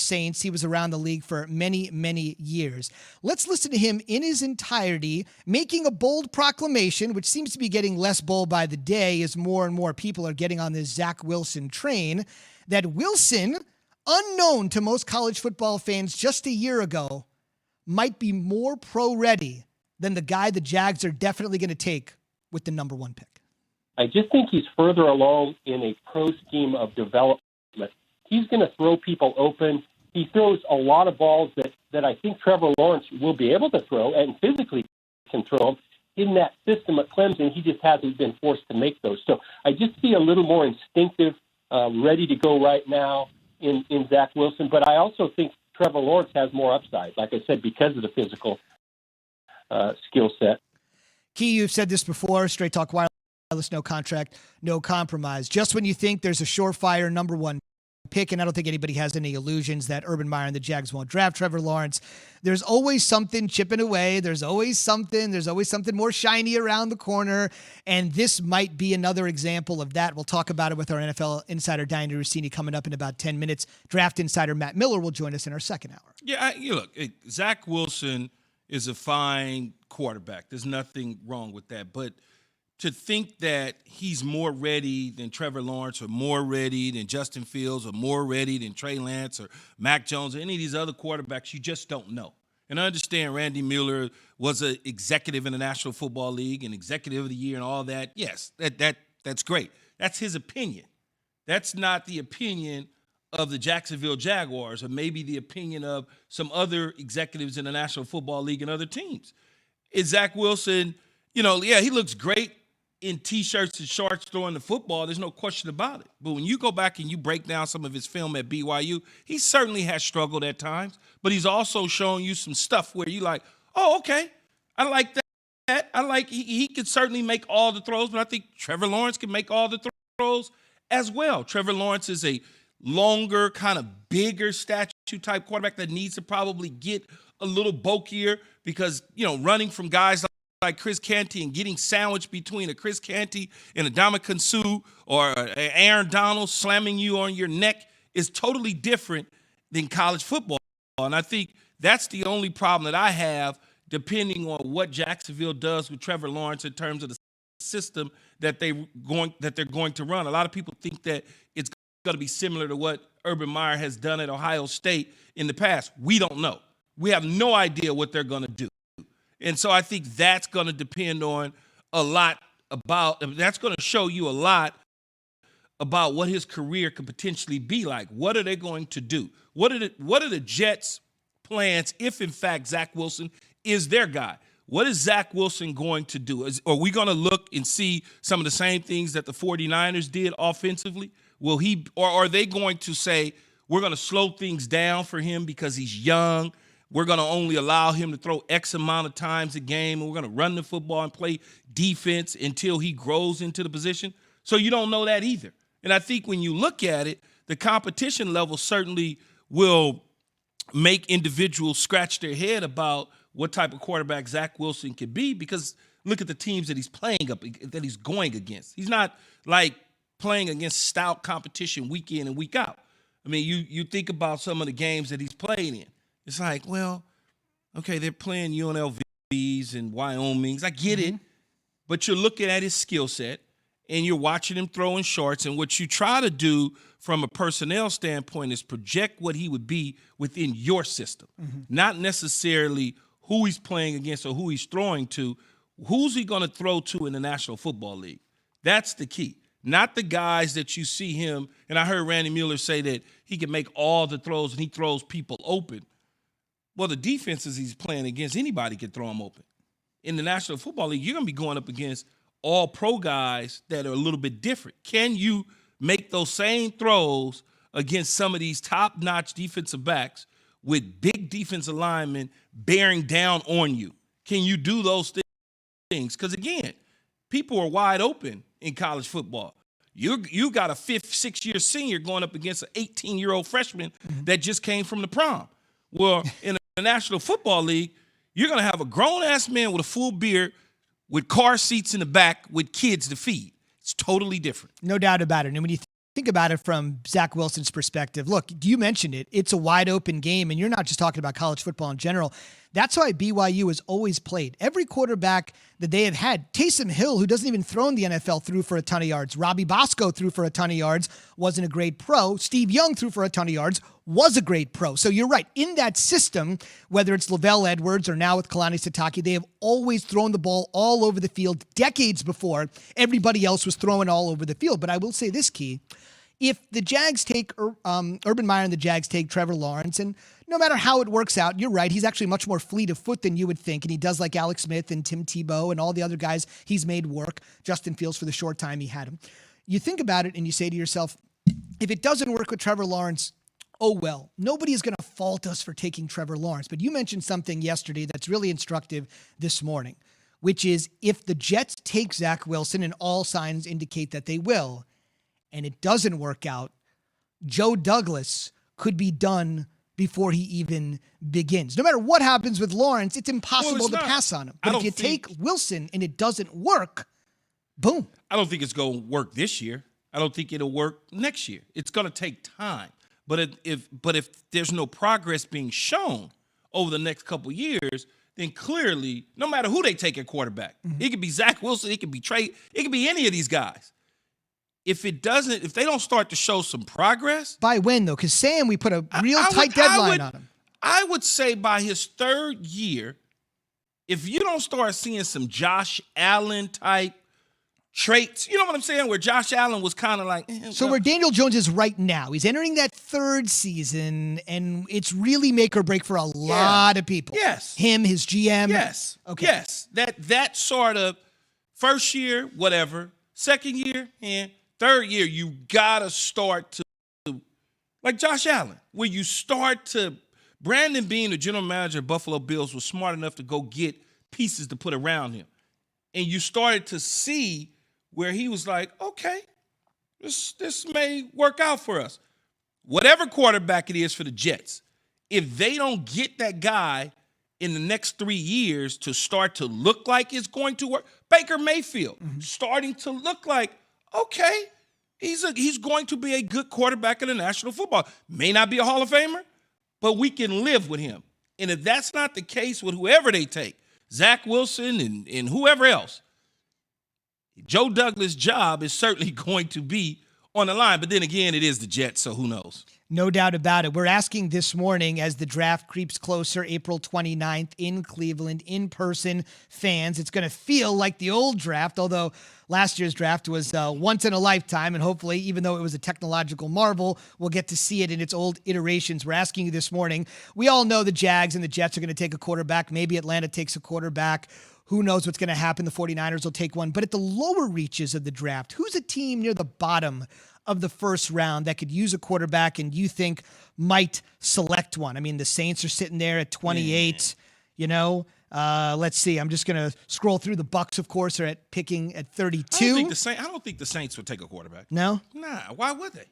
Saints. He was around the league for many, many years. Let's listen to him in his entirety, making a bold proclamation, which seems to be getting less bold by the day as more and more people are getting on this Zach Wilson train, that Wilson, unknown to most college football fans just a year ago, might be more pro-ready than the guy the Jags are definitely going to take with the number 1 pick. I just think he's further along in a pro scheme of development. He's going to throw people open. He throws a lot of balls that I think Trevor Lawrence will be able to throw and physically can throw them. In that system at Clemson, he just hasn't been forced to make those. So I just see a little more instinctive, ready to go right now in Zach Wilson. But I also think Trevor Lawrence has more upside, like I said, because of the physical skill set. Key, you've said this before, Straight Talk Wireless, no contract, no compromise. Just when you think there's a surefire number 1 pick, and I don't think anybody has any illusions that Urban Meyer and the Jags won't draft Trevor Lawrence, there's always something chipping away. There's always something more shiny around the corner, and this might be another example of that. We'll talk about it with our NFL insider, Danny Rossini, coming up in about 10 minutes. Draft insider Matt Miller will join us in our second hour. Yeah, look, Zach Wilson is a fine quarterback. There's nothing wrong with that. But to think that he's more ready than Trevor Lawrence or more ready than Justin Fields or more ready than Trey Lance or Mac Jones or any of these other quarterbacks, you just don't know. And I understand Randy Mueller was an executive in the National Football League and executive of the year and all that. Yes, that's great. That's his opinion. That's not the opinion of the Jacksonville Jaguars or maybe the opinion of some other executives in the National Football League and other teams. Is Zach Wilson, he looks great in T-shirts and shorts throwing the football. There's no question about it. But when you go back and you break down some of his film at BYU, he certainly has struggled at times, but he's also shown you some stuff where you're like, oh, okay, I like that. I like he could certainly make all the throws, but I think Trevor Lawrence can make all the throws as well. Trevor Lawrence is a longer, kind of bigger statue type quarterback that needs to probably get a little bulkier because, running from guys like Chris Canty and getting sandwiched between a Chris Canty and a Ndamukong Suh or Aaron Donald slamming you on your neck is totally different than college football. And I think that's the only problem that I have depending on what Jacksonville does with Trevor Lawrence in terms of the system that they're going to run. A lot of people think that it's going to be similar to what Urban Meyer has done at Ohio State in the past. We don't know. We have no idea what they're going to do. And so I think that's going to depend on that's going to show you a lot about what his career could potentially be like. What are they going to do? What are the Jets' plans if, in fact, Zach Wilson is their guy? What is Zach Wilson going to do? Are we going to look and see some of the same things that the 49ers did offensively? Or are they going to say, we're going to slow things down for him because he's young? We're going to only allow him to throw X amount of times a game, and we're going to run the football and play defense until he grows into the position. So you don't know that either. And I think when you look at it, the competition level certainly will make individuals scratch their head about what type of quarterback Zach Wilson could be, because look at the teams that he's that he's going against. He's not like playing against stout competition week in and week out. I mean, you think about some of the games that he's played in. It's like, well, okay, they're playing UNLVs and Wyomings. I get it. But you're looking at his skill set, and you're watching him throw in shorts. And what you try to do from a personnel standpoint is project what he would be within your system, not necessarily who he's playing against or who he's throwing to. Who's he going to throw to in the National Football League? That's the key. Not the guys that you see him. And I heard Randy Mueller say that he can make all the throws and he throws people open. Well, the defenses he's playing against, anybody can throw him open. In the National Football League, you're going to be going up against all pro guys that are a little bit different. Can you make those same throws against some of these top-notch defensive backs with big defensive linemen bearing down on you? Can you do those things? Because, again, people are wide open in college football. You got a fifth, six-year senior going up against an 18-year-old freshman that just came from the prom. Well, in the National Football League, you're going to have a grown-ass man with a full beard with car seats in the back with kids to feed. It's totally different. No doubt about it. And when you think about it from Zach Wilson's perspective. Look, you mentioned it. It's a wide open game, and you're not just talking about college football in general. That's how BYU has always played. Every quarterback that they have had, Taysom Hill, who doesn't even throw in the NFL, threw for a ton of yards. Robbie Bosco threw for a ton of yards, wasn't a great pro. Steve Young threw for a ton of yards, was a great pro. So you're right. In that system, whether it's Lavelle Edwards or now with Kalani Sitake, they have always thrown the ball all over the field decades before everybody else was throwing all over the field. But I will say this, Key. If the Jags take Urban Meyer and the Jags take Trevor Lawrence, and no matter how it works out, you're right, he's actually much more fleet of foot than you would think, and he does like Alex Smith and Tim Tebow and all the other guys he's made work, Justin Fields for the short time he had him. You think about it and you say to yourself, if it doesn't work with Trevor Lawrence, oh well, nobody is going to fault us for taking Trevor Lawrence. But you mentioned something yesterday that's really instructive this morning, which is if the Jets take Zach Wilson, and all signs indicate that they will, and it doesn't work out, Joe Douglas could be done before he even begins. No matter what happens with Lawrence, it's impossible to pass on him. But if you take Wilson and it doesn't work, boom. I don't think it's going to work this year. I don't think it'll work next year. It's going to take time. But if there's no progress being shown over the next couple years, then clearly, no matter who they take at quarterback, it could be Zach Wilson, it could be Trey, it could be any of these guys. If they don't start to show some progress. By when, though? Because Sam, we put a real tight deadline on him. I would say by his third year, if you don't start seeing some Josh Allen type traits, you know what I'm saying, where Josh Allen was kind of like. Where Daniel Jones is right now, he's entering that third season, and it's really make or break for a lot of people. Yes. Him, his GM. Yes. Okay. Yes. That sort of first year, whatever. Second year, third year, you got to start to, like Josh Allen, where you start to, Brandon Beane, the general manager of Buffalo Bills, was smart enough to go get pieces to put around him. And you started to see where he was like, okay, this may work out for us. Whatever quarterback it is for the Jets, if they don't get that guy in the next 3 years to start to look like it's going to work, Baker Mayfield starting to look like, okay, he's going to be a good quarterback in the National Football. May not be a Hall of Famer, but we can live with him. And if that's not the case with whoever they take, Zach Wilson and whoever else, Joe Douglas' job is certainly going to be on the line. But then again, it is the Jets, so who knows? No doubt about it. We're asking this morning as the draft creeps closer, April 29th in Cleveland, in person, fans. It's going to feel like the old draft, although last year's draft was once in a lifetime. And hopefully, even though it was a technological marvel, we'll get to see it in its old iterations. We're asking you this morning. We all know the Jags and the Jets are going to take a quarterback. Maybe Atlanta takes a quarterback. Who knows what's going to happen? The 49ers will take one. But at the lower reaches of the draft, who's a team near the bottom of the first round that could use a quarterback and you think might select one? I mean, the Saints are sitting there at 28, let's see. I'm just going to scroll through. The Bucks, of course, are picking at 32. I don't think the Saints would take a quarterback. No? Nah, why would they?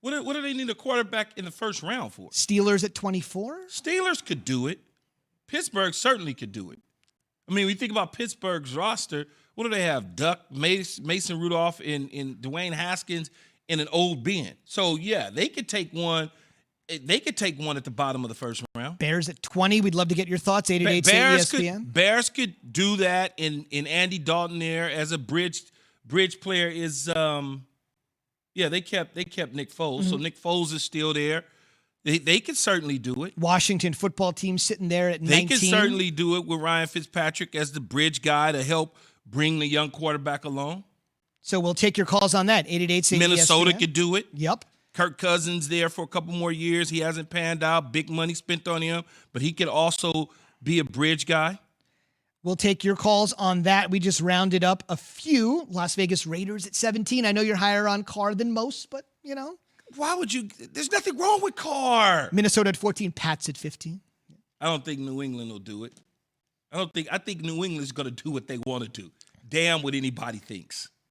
What do they need a quarterback in the first round for? Steelers at 24? Steelers could do it. Pittsburgh certainly could do it. I mean, we think about Pittsburgh's roster. What do they have? Duck, Mason Rudolph, and Dwayne Haskins, and an old Ben. So, yeah, they could take one. They could take one at the bottom of the first round. Bears at 20. We'd love to get your thoughts. 888 ESPN. Bears could do that. And Andy Dalton there as a bridge player is they kept Nick Foles. So Nick Foles is still there. They could certainly do it. Washington football team sitting there at 19. They could certainly do it with Ryan Fitzpatrick as the bridge guy to help bring the young quarterback along. So we'll take your calls on that. 888 Minnesota could do it. Yep. Kirk Cousins there for a couple more years. He hasn't panned out. Big money spent on him. But he could also be a bridge guy. We'll take your calls on that. We just rounded up a few. Las Vegas Raiders at 17. I know you're higher on Carr than most, but, Why would you? There's nothing wrong with Carr. Minnesota at 14. Pats at 15. I don't think New England will do it. I think New England's going to do what they want to do. Damn what anybody thinks.